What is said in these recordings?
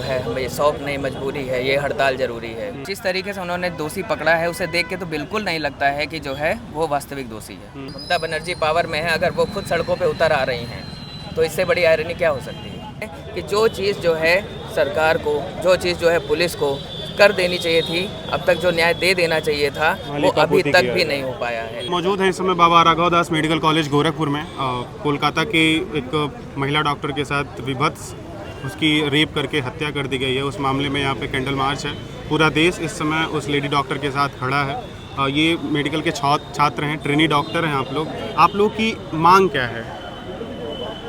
है हमें शौक नहीं, मजबूरी है, ये हड़ताल ज़रूरी है। जिस तरीके से उन्होंने दोषी पकड़ा है उसे देख के तो बिल्कुल नहीं लगता है कि जो है वो वास्तविक दोषी है। ममता बनर्जी पावर में है, अगर वो खुद सड़कों पे उतर आ रही हैं तो इससे बड़ी आयरनी क्या हो सकती है कि जो चीज़ जो है सरकार को, जो चीज़ जो है पुलिस को कर देनी चाहिए थी, अब तक जो न्याय दे देना चाहिए था वो अभी तक भी नहीं हो पाया है। मौजूद है इस समय बाबा राघवदास मेडिकल कॉलेज गोरखपुर में। कोलकाता की एक महिला डॉक्टर के साथ विभत्स उसकी रेप करके हत्या कर दी गई है। उस मामले में यहाँ पे कैंडल मार्च है। पूरा देश इस समय उस लेडी डॉक्टर के साथ खड़ा है। ये मेडिकल के छात्र हैं, ट्रेनी डॉक्टर हैं आप लोग की मांग क्या है?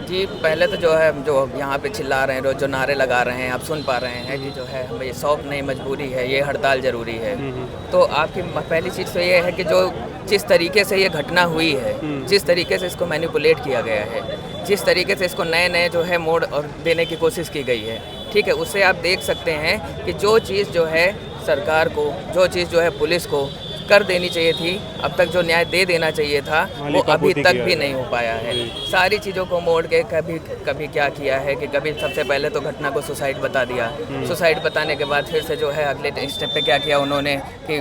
जी, पहले तो जो है जो यहाँ पे चिल्ला रहे हैं, रोज जो नारे लगा रहे हैं, आप सुन पा रहे हैं कि जो है हमें शौक नहीं, मजबूरी है, ये हड़ताल ज़रूरी है। तो आपकी पहली चीज़ तो ये है कि जो जिस तरीके से ये घटना हुई है, जिस तरीके से इसको मैनिपुलेट किया गया है, जिस तरीके से इसको नए नए जो है मोड़ और देने की कोशिश की गई है, ठीक है, उससे आप देख सकते हैं कि जो चीज़ जो है सरकार को, जो चीज़ जो है पुलिस को कर देनी चाहिए थी, अब तक जो न्याय दे देना चाहिए था वो अभी तक भी नहीं हो पाया है। सारी चीज़ों को मोड़ के कभी क्या किया है कि कभी सबसे पहले तो घटना को सुसाइड बता दिया, सुसाइड बताने के बाद फिर से जो है अगले स्टेप पे क्या किया उन्होंने कि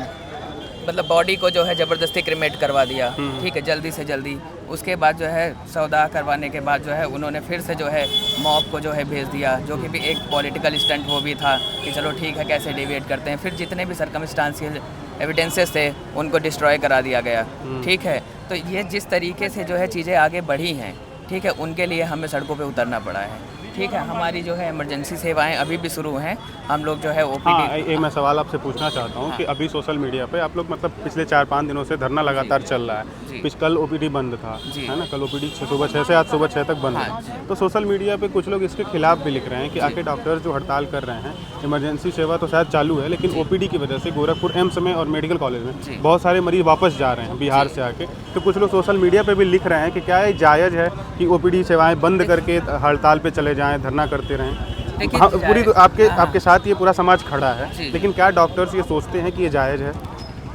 मतलब बॉडी को जो है ज़बरदस्ती क्रिमेट करवा दिया, ठीक है, जल्दी से जल्दी। उसके बाद जो है सौदा करवाने के बाद जो है उन्होंने फिर से जो है मॉब को जो है भेज दिया, जो कि भी एक पॉलिटिकल स्टंट वो भी था कि चलो ठीक है कैसे डिवेट करते हैं। फिर जितने भी सर्कमस्टांशियल एविडेंसेस थे उनको डिस्ट्रॉय करा दिया गया, ठीक है। तो ये जिस तरीके से जो है चीज़ें आगे बढ़ी हैं, ठीक है, उनके लिए हमें सड़कों पे उतरना पड़ा है, ठीक है। हमारी जो है इमरजेंसी सेवाएं अभी भी शुरू हैं, हम लोग जो है ओपीडी। ये मैं सवाल आपसे पूछना चाहता हूँ कि अभी सोशल मीडिया पे आप लोग मतलब पिछले 4-5 दिनों से धरना लगातार चल रहा है। कल ओपीडी बंद था, है ना, कल ओपीडी सुबह 6 से आज सुबह 6 तक बंद है। तो सोशल मीडिया पे कुछ लोग इसके खिलाफ भी लिख रहे हैं कि आके डॉक्टर्स जो हड़ताल कर रहे हैं, इमरजेंसी सेवा तो शायद चालू है लेकिन ओपीडी की वजह से गोरखपुर एम्स में और मेडिकल कॉलेज में बहुत सारे मरीज वापस जा रहे हैं बिहार से आके। तो कुछ लोग सोशल मीडिया पे भी लिख रहे हैं कि क्या ये जायज़ है कि ओपीडी सेवाएं बंद करके हड़ताल पे चले जाएं, धरना करते रहें? पूरी तो आपके साथ ये पूरा समाज खड़ा है, लेकिन क्या डॉक्टर्स ये सोचते हैं कि ये जायज़ है?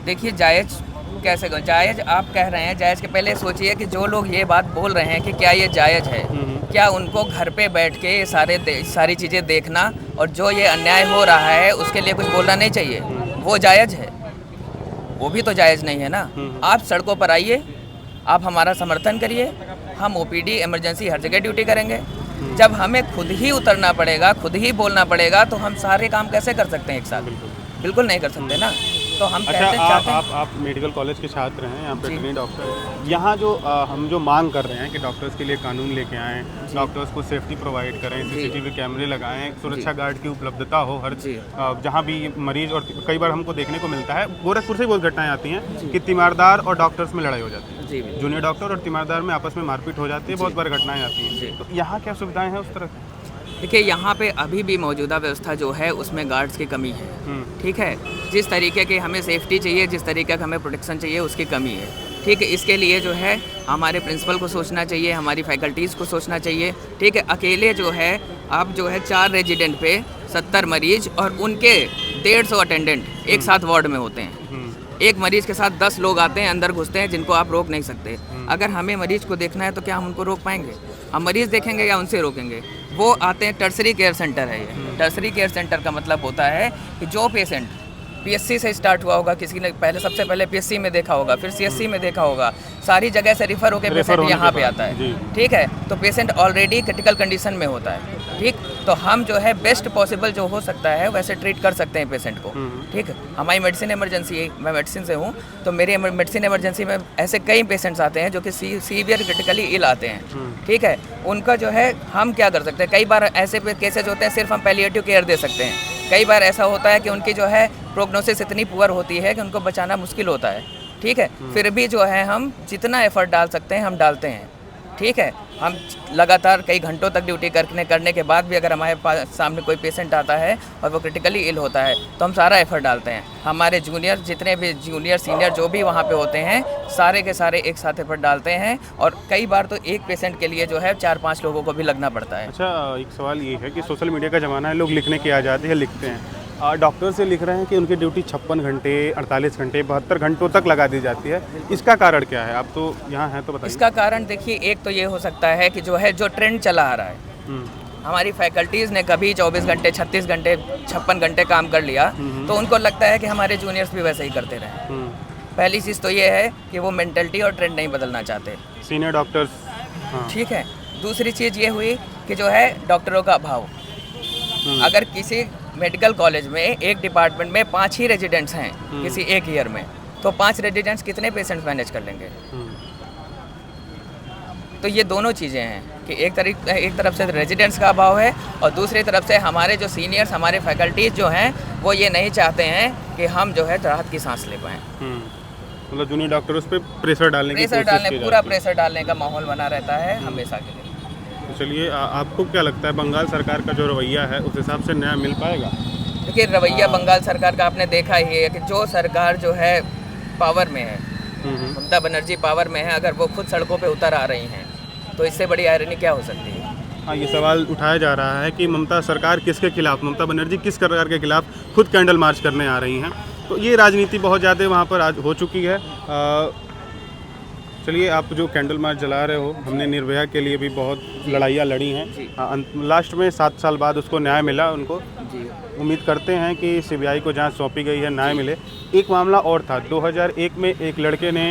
देखिए, जायज़ कैसे जायज़ आप कह रहे हैं, जायज़ के पहले सोचिए कि जो लोग ये बात बोल रहे हैं कि क्या ये जायज़ है, क्या उनको घर पे बैठ के ये सारी चीज़ें देखना और जो ये अन्याय हो रहा है उसके लिए कुछ बोलना नहीं चाहिए? वो जायज़ है? वो भी तो जायज़ नहीं है ना। आप सड़कों पर आइए, आप हमारा समर्थन करिए, हम ओपीडी इमरजेंसी हर जगह ड्यूटी करेंगे। जब हमें खुद ही उतरना पड़ेगा, खुद ही बोलना पड़ेगा, तो हम सारे काम कैसे कर सकते हैं एक साथ? बिल्कुल नहीं कर सकते ना। तो हम आप मेडिकल कॉलेज के छात्र हैं, यहाँ पे ट्रेनी डॉक्टर हैं। यहाँ जो हम जो मांग कर रहे हैं कि डॉक्टर्स के लिए कानून लेके आएँ, डॉक्टर्स को सेफ्टी प्रोवाइड करें, सीसीटीवी कैमरे लगाएं, सुरक्षा गार्ड की उपलब्धता हो हर जहाँ भी मरीज। और कई बार हमको देखने को मिलता है, गोरखपुर से बहुत घटनाएं आती हैं कि तीमारदार और डॉक्टर्स में लड़ाई हो जाती है, जूनियर डॉक्टर और तीमारदार में आपस में मारपीट हो जाती है, बहुत बार घटनाएं आती हैं। तो यहाँ क्या सुविधाएं हैं उस तरह की? देखिए, यहाँ पे अभी भी मौजूदा व्यवस्था जो है उसमें गार्ड्स की कमी है, ठीक है। जिस तरीके की हमें सेफ्टी चाहिए, जिस तरीके का हमें प्रोटेक्शन चाहिए, उसकी कमी है, ठीक है। इसके लिए जो है हमारे प्रिंसिपल को सोचना चाहिए, हमारी फैकल्टीज़ को सोचना चाहिए, ठीक है। अकेले जो है आप जो है 4 रेजिडेंट पे 70 मरीज और उनके 150 अटेंडेंट एक साथ वार्ड में होते हैं। एक मरीज के साथ 10 लोग आते हैं, अंदर घुसते हैं, जिनको आप रोक नहीं सकते। अगर हमें मरीज को देखना है तो क्या हम उनको रोक पाएंगे? हम मरीज देखेंगे या उनसे रोकेंगे? वो आते हैं, टर्सरी केयर सेंटर है ये। टर्सरी केयर सेंटर का मतलब होता है कि जो पेशेंट पीएससी से स्टार्ट हुआ होगा, किसी ने सबसे पहले पीएससी में देखा होगा, फिर सीएससी में देखा होगा, सारी जगह से रिफ़र होकर पेशेंट यहाँ पे आता है, ठीक है। तो पेशेंट ऑलरेडी क्रिटिकल कंडीशन में होता है, ठीक। तो हम जो है बेस्ट पॉसिबल जो हो सकता है वैसे ट्रीट कर सकते हैं पेशेंट को, ठीक है। हमारी मेडिसिन इमरजेंसी है, मैं मेडिसिन से हूँ, तो मेरी मेडिसिन इमरजेंसी में ऐसे कई पेशेंट्स आते हैं जो कि सीवियर क्रिटिकली इल आते हैं, ठीक है। उनका जो है हम क्या कर सकते हैं? कई बार ऐसे केसेज होते हैं सिर्फ हम पैलिएटिव केयर दे सकते हैं। कई बार ऐसा होता है कि उनकी जो है प्रोग्नोसिस इतनी पुअर होती है कि उनको बचाना मुश्किल होता है, ठीक है। फिर भी जो है हम जितना एफर्ट डाल सकते हैं हम डालते हैं, ठीक है। हम लगातार कई घंटों तक ड्यूटी करने के बाद भी अगर हमारे सामने कोई पेशेंट आता है और वो क्रिटिकली इल होता है तो हम सारा एफर्ट डालते हैं। हमारे जूनियर जितने भी जूनियर सीनियर जो भी वहाँ पे होते हैं सारे के सारे एक साथ एफर्ट डालते हैं और कई बार तो एक पेशेंट के लिए जो है 4-5 लोगों को भी लगना पड़ता है। अच्छा, एक सवाल ये है कि सोशल मीडिया का ज़माना है, लोग लिखने की आज़ादी है, लिखते हैं। डॉक्टर से लिख रहे हैं कि उनकी ड्यूटी 56 घंटे, 48 घंटे, 72 घंटों तक लगा दी जाती है। इसका कारण क्या है? आप तो यहाँ हैं तो बताइए। इसका कारण देखिए, एक तो ये हो सकता है कि जो ट्रेंड चला आ रहा है, हमारी फैकल्टीज़ ने कभी 24 घंटे 36 घंटे 56 घंटे काम कर लिया तो उनको लगता है कि हमारे जूनियर्स भी वैसे ही करते रहे। पहली चीज़ तो ये है कि वो मेंटलिटी और ट्रेंड नहीं बदलना चाहते, सीनियर डॉक्टर्स। ठीक है। दूसरी चीज़ ये हुई कि जो है डॉक्टरों का अभाव। अगर किसी मेडिकल कॉलेज में एक डिपार्टमेंट में 5 ही रेजिडेंट्स हैं किसी एक ईयर में, तो 5 रेजिडेंट्स कितने पेशेंट्स मैनेज कर लेंगे? तो ये दोनों चीज़ें हैं कि एक तरफ से रेजिडेंट्स का अभाव है और दूसरी तरफ से हमारे जो सीनियर्स, हमारे फैकल्टीज जो हैं वो ये नहीं चाहते हैं कि हम जो है राहत की सांस ले पाएँ। मतलब जूनियर डॉक्टर्स पे प्रेशर डालने पूरा प्रेशर डालने का माहौल बना रहता है हमेशा के लिए। तो चलिए, आपको क्या लगता है बंगाल सरकार का जो रवैया है उस हिसाब से न्याय मिल पाएगा? देखिए, रवैया बंगाल सरकार का आपने देखा ही है कि जो सरकार जो है पावर में है, ममता बनर्जी पावर में है, अगर वो खुद सड़कों पे उतर आ रही हैं तो इससे बड़ी आयरनी क्या हो सकती है? हाँ, ये सवाल उठाया जा रहा है कि ममता सरकार किसके खिलाफ, ममता बनर्जी किस सरकार के खिलाफ खुद कैंडल मार्च करने आ रही हैं। तो ये राजनीति बहुत ज़्यादा वहाँ पर आज हो चुकी है। चलिए, आप जो कैंडल मार्च जला रहे हो, हमने निर्भया के लिए भी बहुत लड़ाइयाँ लड़ी हैं। लास्ट में 7 साल बाद उसको न्याय मिला उनको। उम्मीद करते हैं कि सीबीआई को जांच सौंपी गई है, न्याय मिले। एक मामला और था 2001 में, एक लड़के ने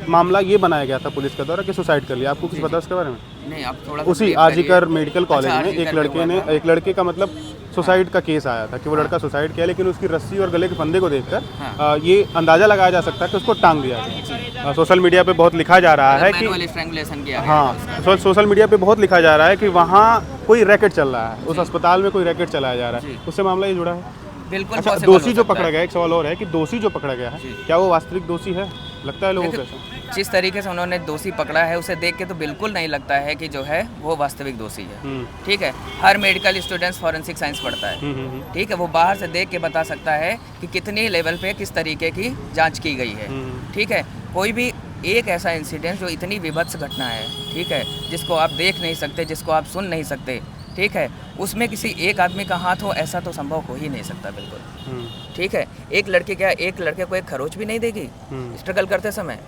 मामला ये बनाया गया था पुलिस के द्वारा कि सुसाइड कर लिया। आपको कुछ पता है उसके बारे में? नहीं, आप थोड़ा उसी आजीकर मेडिकल कॉलेज में एक लड़के का मतलब सुसाइड का केस आया था कि वो लड़का सुसाइड किया, लेकिन उसकी रस्सी और गले के फंदे को देखकर ये अंदाज़ा लगाया जा सकता है कि उसको टांग दिया गया। सोशल मीडिया पे बहुत लिखा जा रहा है कि हाँ, सोशल मीडिया पे बहुत लिखा जा रहा है कि वहाँ कोई रैकेट चल रहा है, उस अस्पताल में कोई रैकेट चलाया जा रहा है। उससे मामला ये जुड़ा है। बिल्कुल। अच्छा, दोषी जो पकड़ा गया, एक सवाल और है कि दोषी जो पकड़ा गया है, क्या वो वास्तविक दोषी है? लगता है लोगों को ऐसा? जिस तरीके से उन्होंने दोषी पकड़ा है उसे देख के तो बिल्कुल नहीं लगता है कि जो है वो वास्तविक दोषी है। ठीक है, हर मेडिकल स्टूडेंट्स फॉरेंसिक साइंस पढ़ता है, ठीक है, वो बाहर से देख के बता सकता है कि कितनी लेवल पे किस तरीके की जांच की गई है। ठीक है, कोई भी एक ऐसा इंसिडेंट जो इतनी विभत्स घटना है, ठीक है, जिसको आप देख नहीं सकते, जिसको आप सुन नहीं सकते, ठीक है, उसमें किसी एक आदमी का हाथ हो, ऐसा तो संभव हो ही नहीं सकता बिल्कुल। ठीक है, एक लड़के को एक खरोच भी नहीं देगी स्ट्रगल करते समय,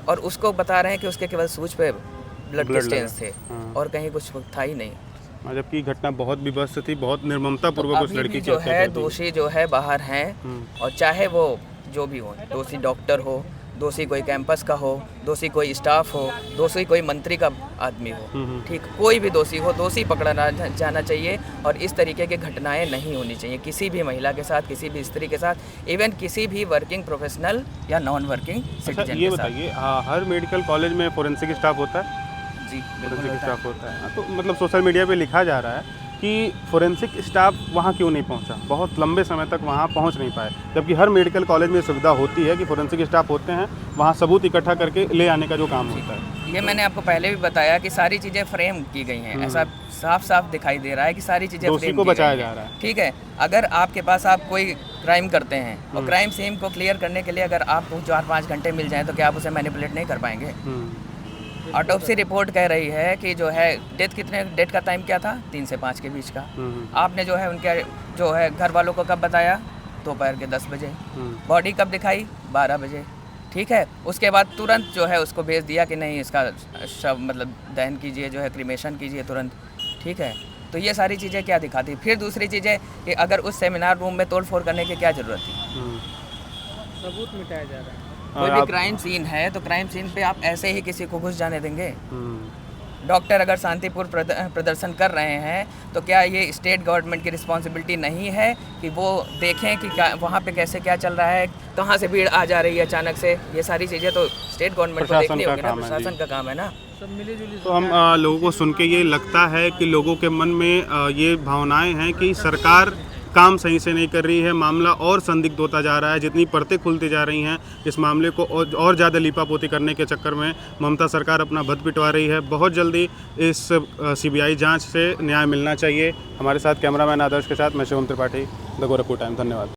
और उसको बता रहे हैं कि उसके केवल सूज पे ब्लड के स्टेन्स थे और कहीं कुछ था ही नहीं। जबकि घटना बहुत विभत्स थी, बहुत निर्ममता पूर्वक उस लड़की जो है दोषी जो है बाहर हैं, और चाहे वो जो भी हो, दोषी डॉक्टर हो, दोषी कोई कैंपस का हो, दोषी कोई स्टाफ हो, दोषी कोई मंत्री का आदमी हो, ठीक, कोई भी दोषी हो, दोषी पकड़ा जाना चाहिए। और इस तरीके की घटनाएं नहीं होनी चाहिए किसी भी महिला के साथ, किसी भी स्त्री के साथ, इवन किसी भी वर्किंग प्रोफेशनल या नॉन वर्किंग सिटीजन ये के साथ। बताइए, हर मेडिकल कॉलेज में फोरेंसिक स्टाफ होता है? जी, फोरेंसिक स्टाफ होता है। तो मतलब सोशल मीडिया पे लिखा जा रहा है कि फोरेंसिक स्टाफ वहाँ क्यों नहीं पहुँचा, बहुत लंबे समय तक वहाँ पहुँच नहीं पाए, जबकि हर मेडिकल कॉलेज में सुविधा होती है कि फोरेंसिक स्टाफ होते हैं, वहाँ सबूत इकट्ठा करके ले आने का जो काम होता है। ये मैंने आपको पहले भी बताया कि सारी चीज़ें फ्रेम की गई हैं, ऐसा साफ साफ दिखाई दे रहा है कि सारी चीज़ें दोषी को बचाया जा रहा है। ठीक है, अगर आपके पास आप कोई क्राइम करते हैं और क्राइम सीन को क्लियर करने के लिए अगर आपको 4-5 घंटे मिल जाएँ तो क्या आप उसे मैनिपुलेट नहीं कर पाएंगे? ऑटोप्सी रिपोर्ट कह रही है कि जो है डेथ का टाइम क्या था, 3 से 5 के बीच का। आपने जो है उनके जो है घर वालों को कब बताया? दोपहर के 10 बजे। बॉडी कब दिखाई? 12 बजे। ठीक है, उसके बाद तुरंत जो है उसको भेज दिया कि नहीं, इसका शव मतलब दहन कीजिए, जो है क्रिमेशन कीजिए तुरंत। ठीक है, तो ये सारी चीज़ें क्या दिखाती? फिर दूसरी चीज़ें कि अगर उस सेमिनार रूम में तोड़फोड़ करने की क्या ज़रूरत थी? सबूत मिटाया जा रहा है। कोई भी क्राइम सीन है तो क्राइम सीन पे आप ऐसे ही किसी को घुस जाने देंगे? डॉक्टर अगर शांतिपूर्ण प्रदर्शन कर रहे हैं तो क्या ये स्टेट गवर्नमेंट की रिस्पॉन्सिबिलिटी नहीं है कि वो देखें कि वहाँ पे कैसे क्या चल रहा है, कहाँ से भीड़ आ जा रही है अचानक से? ये सारी चीज़ें तो स्टेट गवर्नमेंट को देखनी होगी ना, प्रशासन का काम है ना। सब मिली-जुली। तो हम लोगों को सुन के ये लगता है कि लोगों के मन में ये भावनाएं हैं कि सरकार काम सही से नहीं कर रही है, मामला और संदिग्ध होता जा रहा है। जितनी परतें खुलती जा रही हैं, इस मामले को और ज़्यादा लिपापोती करने के चक्कर में ममता सरकार अपना भद पिटवा रही है। बहुत जल्दी इस सीबीआई जांच से न्याय मिलना चाहिए। हमारे साथ कैमरामैन आदर्श के साथ मैं शिवम त्रिपाठी, द गोरखपुर टाइम। धन्यवाद।